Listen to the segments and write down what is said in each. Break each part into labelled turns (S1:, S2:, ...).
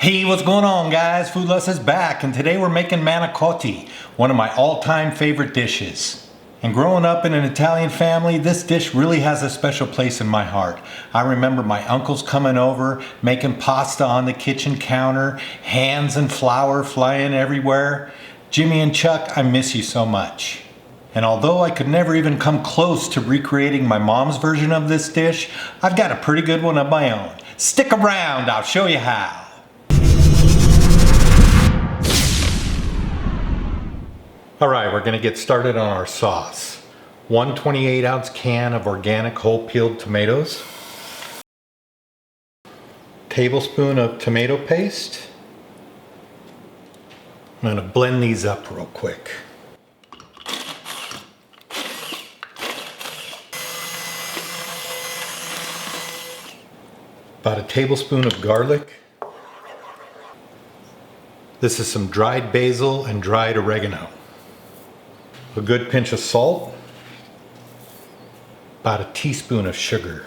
S1: Hey, what's going on, guys? Foodless is back, and today we're making manicotti, one of my all-time favorite dishes. And growing up in an Italian family, this dish really has a special place in my heart. I remember my uncles coming over, making pasta on the kitchen counter, hands and flour flying everywhere. Jimmy and Chuck, I miss you so much. And although I could never even come close to recreating my mom's version of this dish, I've got a pretty good one of my own. Stick around, I'll show you how. Alright, we're going to get started on our sauce. 1 28-ounce can of organic whole peeled tomatoes. Tablespoon of tomato paste. I'm going to blend these up real quick. About a tablespoon of garlic. This is some dried basil and dried oregano. A good pinch of salt, about a teaspoon of sugar.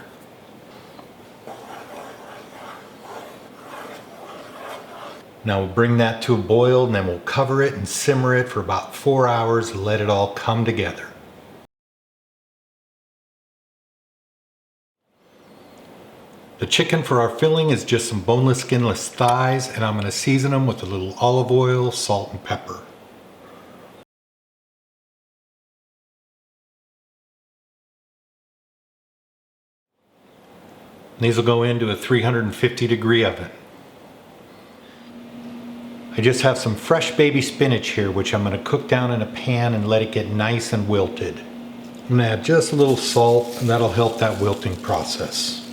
S1: Now we'll bring that to a boil and then we'll cover it and simmer it for about 4 hours and let it all come together. The chicken for our filling is just some boneless, skinless thighs, and I'm going to season them with a little olive oil, salt, and pepper. These will go into a 350-degree oven. I just have some fresh baby spinach here, which I'm going to cook down in a pan and let it get nice and wilted. I'm going to add just a little salt, and that'll help that wilting process.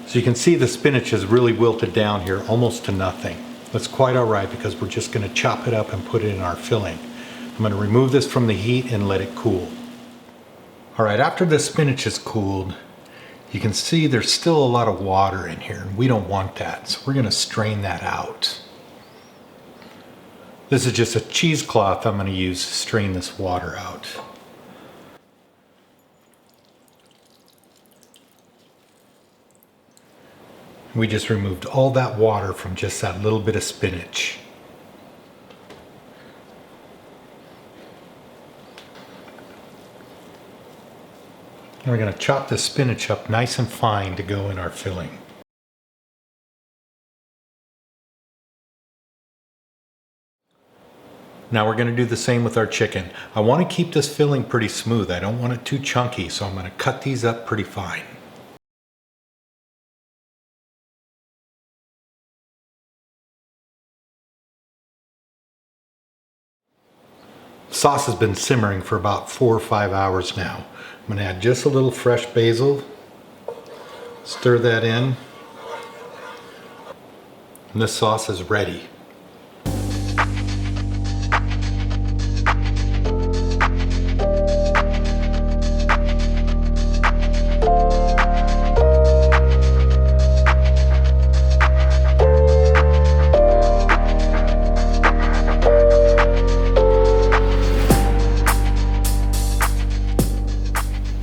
S1: So you can see the spinach is really wilted down here, almost to nothing. That's quite all right because we're just going to chop it up and put it in our filling. I'm going to remove this from the heat and let it cool. Alright, after the spinach is cooled, you can see there's still a lot of water in here, and we don't want that, so we're going to strain that out. This is just a cheesecloth I'm going to use to strain this water out. We just removed all that water from just that little bit of spinach. And we're going to chop the spinach up nice and fine to go in our filling. Now we're going to do the same with our chicken. I want to keep this filling pretty smooth. I don't want it too chunky, so I'm going to cut these up pretty fine. Sauce has been simmering for about 4 or 5 hours now. I'm going to add just a little fresh basil, stir that in, and this sauce is ready.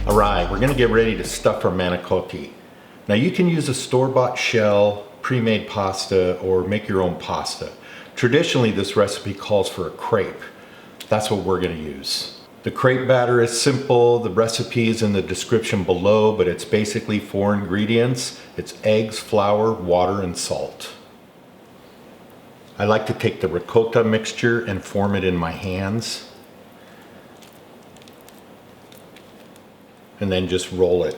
S1: Alright, we're going to get ready to stuff our manicotti. Now you can use a store-bought shell, pre-made pasta, or make your own pasta. Traditionally this recipe calls for a crepe. That's what we're going to use. The crepe batter is simple, the recipe is in the description below, but it's basically 4 ingredients. It's eggs, flour, water, and salt. I like to take the ricotta mixture and form it in my hands. And then just roll it.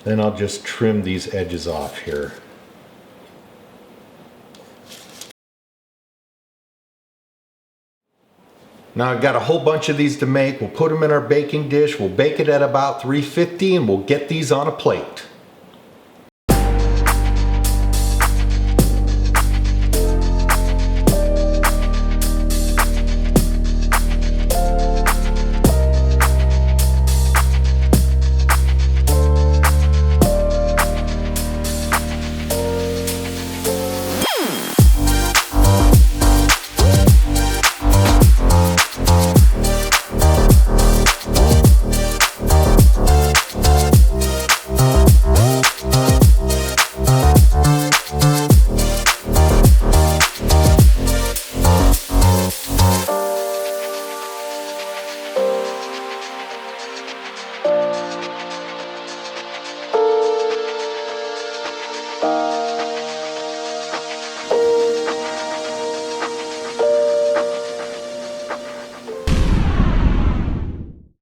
S1: Then I'll just trim these edges off here. Now I've got a whole bunch of these to make. We'll put them in our baking dish. We'll bake it at about 350 and we'll get these on a plate.